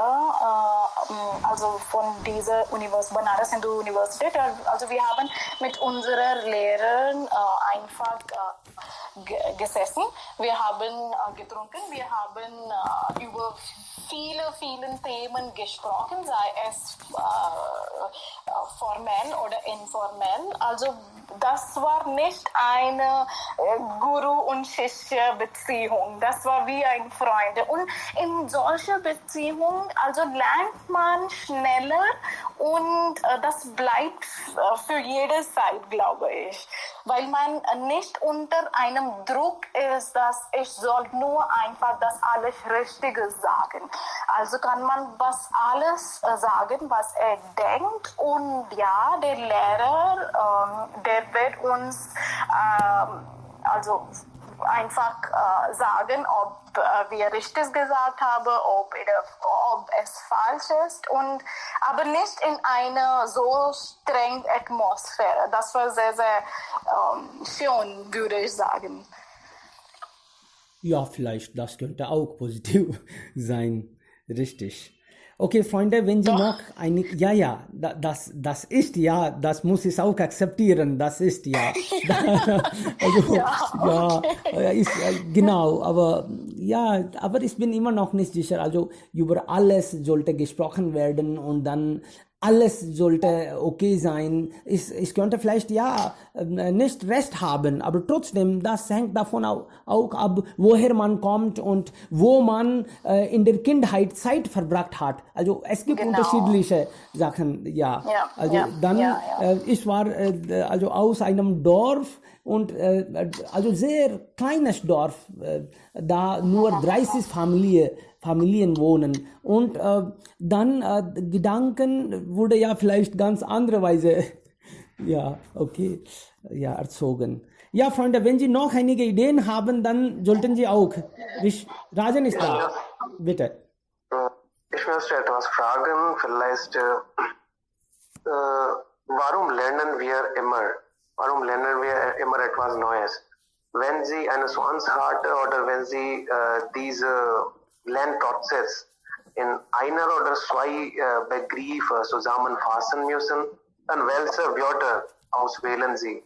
Speaker 7: also von dieser Banaras Hindu Universität. Also wir haben mit unseren Lehrern einfach gesessen, wir haben getrunken, wir haben über viele Themen gesprochen, sei es formell oder informell. Also das war nicht eine Guru- und Shishya-Beziehung, das war wie ein Freund. Und in solcher Beziehung also lernt man schneller und das bleibt für jede Zeit, glaube ich, weil man nicht unter einem Druck ist, dass ich soll nur einfach das alles Richtige sagen. Also kann man alles sagen, was er denkt, und ja, der Lehrer, der wird uns also einfach sagen, ob wir richtig gesagt haben, ob es falsch ist, aber nicht in einer so strengen Atmosphäre. Das war sehr, sehr schön, würde ich sagen.
Speaker 1: Ja, vielleicht, das könnte auch positiv sein. Richtig. Okay, Freunde, wenn Sie noch eine, das ist ja, das muss ich auch akzeptieren, das ist ja. Also, ist, genau, aber ich bin immer noch nicht sicher, also über alles sollte gesprochen werden und dann alles sollte okay sein. Ich könnte vielleicht nicht Recht haben, aber trotzdem, das hängt davon auch ab, woher man kommt und wo man in der Kindheit Zeit verbracht hat. Also es gibt unterschiedliche Sachen, ich war also aus einem Dorf und also sehr kleines Dorf, da nur 30 Familien wohnen und dann Gedanken wurde ja vielleicht ganz andere Weise erzogen. Ja, Freunde, wenn Sie noch einige Ideen haben, dann sollten Sie auch. Rajan ist da. Bitte.
Speaker 4: Ich möchte etwas fragen, vielleicht warum lernen wir immer etwas Neues? Wenn Sie eine Zwangsrate oder wenn Sie diese Lernprozess in einer oder zwei Begriffe zusammenfassen müssen, dann welche Wörter auswählen Sie?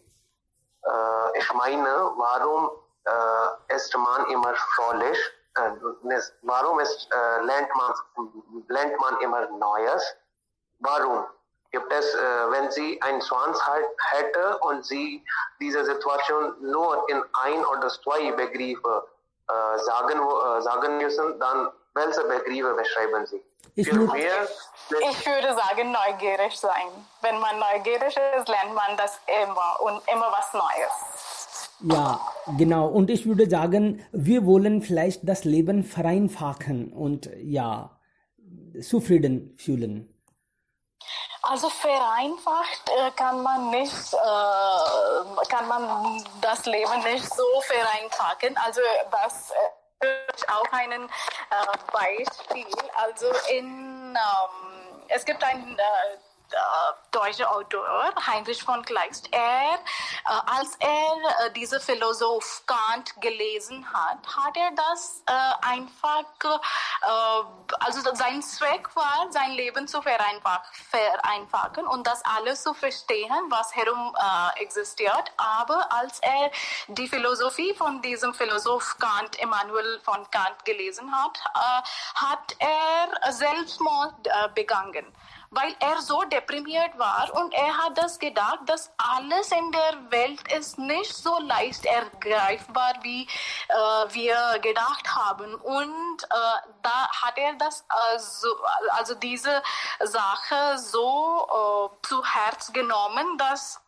Speaker 4: Ich meine, warum ist man immer fröhlich? Warum lernt man immer Neues? Warum? Gibt es, wenn Sie ein Zwangsheit hätte und Sie diese Situation nur in ein oder zwei Begriffe sagen müssen, dann welche Begriffe beschreiben Sie?
Speaker 7: Ich würde sagen, neugierig sein. Wenn man neugierig ist, lernt man das immer und immer was Neues.
Speaker 1: Ja, genau. Und ich würde sagen, wir wollen vielleicht das Leben vereinfachen und zufrieden fühlen.
Speaker 7: Also vereinfacht kann man das Leben nicht so vereinfachen. Also das ist auch ein Beispiel. Also es gibt ein deutscher Autor, Heinrich von Kleist. Als er diese Philosoph Kant gelesen hat, hat er das einfach, also sein Zweck war, sein Leben zu vereinfachen und das alles zu verstehen, was herum existiert. Aber als er die Philosophie von diesem Philosoph Kant, Immanuel von Kant gelesen hat, hat er Selbstmord begangen, weil er so deprimiert war und er hat das gedacht, dass alles in der Welt ist nicht so leicht ergreifbar, wie wir gedacht haben. Und da hat er das also diese Sache so zu Herz genommen, dass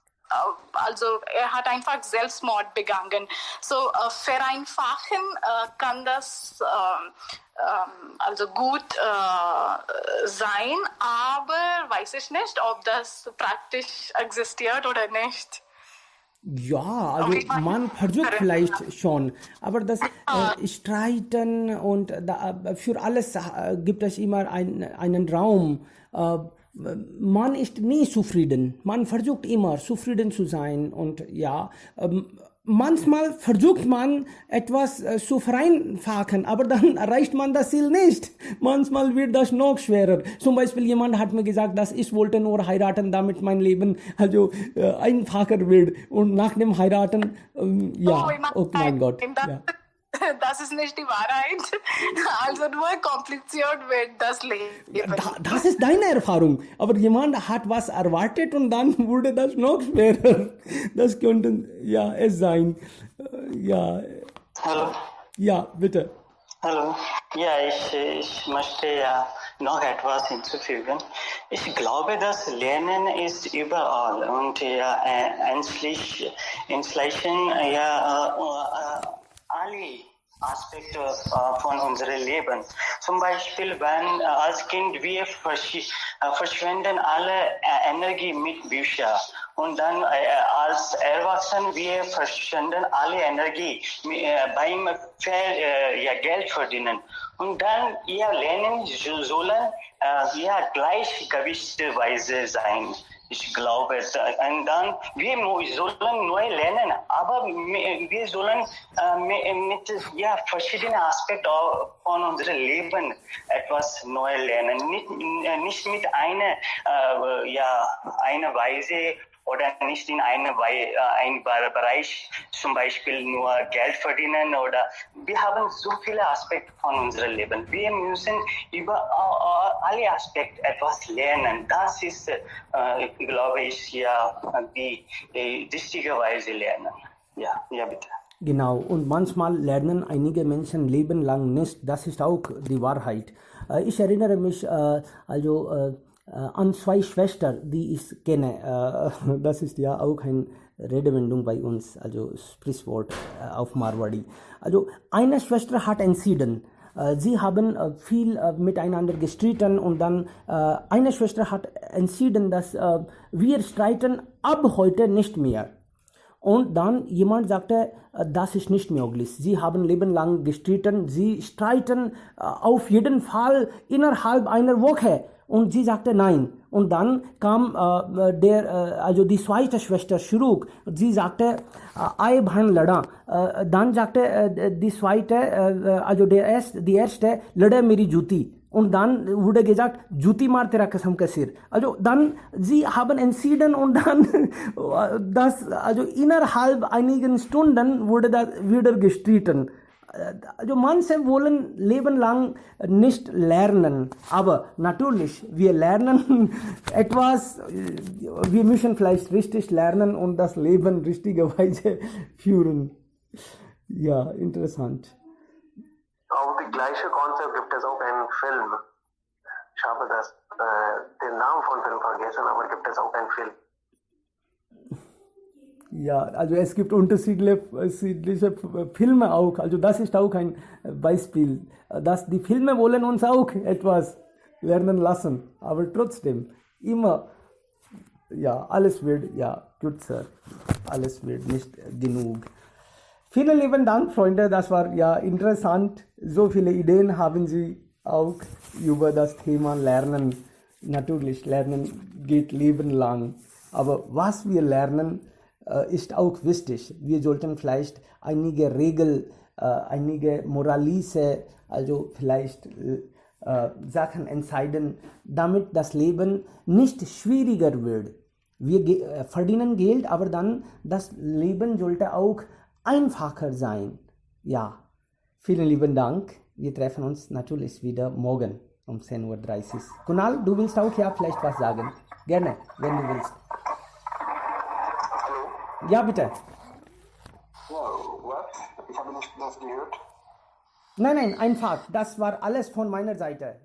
Speaker 7: also er hat einfach Selbstmord begangen. So vereinfachen kann das also gut sein, aber weiß ich nicht, ob das praktisch existiert oder nicht.
Speaker 1: Ja, also man versucht vielleicht schon, aber das Streiten und für alles gibt es immer einen Raum. Man ist nie zufrieden. Man versucht immer zufrieden zu sein und manchmal versucht man etwas zu vereinfachen, aber dann erreicht man das Ziel nicht. Manchmal wird das noch schwerer. Zum Beispiel jemand hat mir gesagt, dass ich wollte nur heiraten, damit mein Leben also einfacher wird. Und nach dem Heiraten, oh mein Gott. Ja.
Speaker 7: Das ist nicht die Wahrheit. Also nur kompliziert wird das Leben.
Speaker 1: Das ist deine Erfahrung. Aber jemand hat was erwartet und dann wurde das noch schwerer. Das könnte es sein.
Speaker 5: Hallo.
Speaker 1: Ja, bitte.
Speaker 5: Hallo. Ja, ich möchte noch etwas hinzufügen. Ich glaube, das Lernen ist überall und inzwischen alle Aspekte von unserem Leben. Zum Beispiel, wenn als Kind wir verschwenden alle Energie mit Büchern Und dann als Erwachsene, wir verschwenden alle Energie beim Geld verdienen. Und dann, lernen sollen gleichgewichtweise sein. Ich glaube, und dann, wir sollen neu lernen, aber wir sollen mit verschiedenen Aspekten von unserem Leben etwas neu lernen. Nicht mit einer Weise oder nicht in einem Bereich, zum Beispiel nur Geld verdienen oder wir haben so viele Aspekte von unserem Leben. Wir müssen über alle Aspekte etwas lernen. Das ist, glaube ich, die richtige Weise lernen. Ja, bitte.
Speaker 1: Genau, und manchmal lernen einige Menschen lebenlang nicht. Das ist auch die Wahrheit. Ich erinnere mich an zwei Schwestern, die ich kenne. Das ist ja auch eine Redewendung bei uns, also Sprichwort auf Marwari. Also eine Schwester hat entschieden, sie haben viel miteinander gestritten und dann eine Schwester hat entschieden, dass wir streiten ab heute nicht mehr. Und dann jemand sagte, das ist nicht möglich. Sie haben lebenlang gestritten, sie streiten auf jeden Fall innerhalb einer Woche. Und sie sagte nein. Und dann kam die zweite Schwester Shuruk. Sie sagte, Ai Bhan Lada. Dann sagte die zweite, die erste, Lada Meri Juti. Und dann wurde gesagt, Juti mar tera Kasam ka Sir. Also dann, sie haben entschieden und dann, innerhalb einigen Stunden wurde das wieder gestritten. Also manche wollen lebenlang nicht lernen, aber natürlich, wir lernen etwas, wir müssen vielleicht richtig lernen und das Leben richtigerweise führen. Ja, interessant.
Speaker 4: Auch die gleiche Konzept gibt es auch einen Film. Ich habe den Namen von Film vergessen, aber gibt es auch einen Film.
Speaker 1: Ja, also es gibt unterschiedliche Filme auch. Also das ist auch ein Beispiel. Die Filme wollen uns auch etwas lernen lassen. Aber trotzdem, immer, alles wird, kürzer. Alles wird nicht genug. Vielen lieben Dank, Freunde. Das war interessant. So viele Ideen haben Sie auch über das Thema Lernen. Natürlich, Lernen geht lebenlang. Aber was wir lernen, ist auch wichtig. Wir sollten vielleicht einige Regeln, einige moralische, also vielleicht Sachen entscheiden, damit das Leben nicht schwieriger wird. Wir verdienen Geld, aber dann das Leben sollte auch einfacher sein. Ja, vielen lieben Dank. Wir treffen uns natürlich wieder morgen um 10:30 Uhr. Kunal, du willst auch vielleicht was sagen? Gerne, wenn du willst. Ja, bitte.
Speaker 3: Ja, was? Ich habe nicht das gehört.
Speaker 1: Nein, einfach. Das war alles von meiner Seite.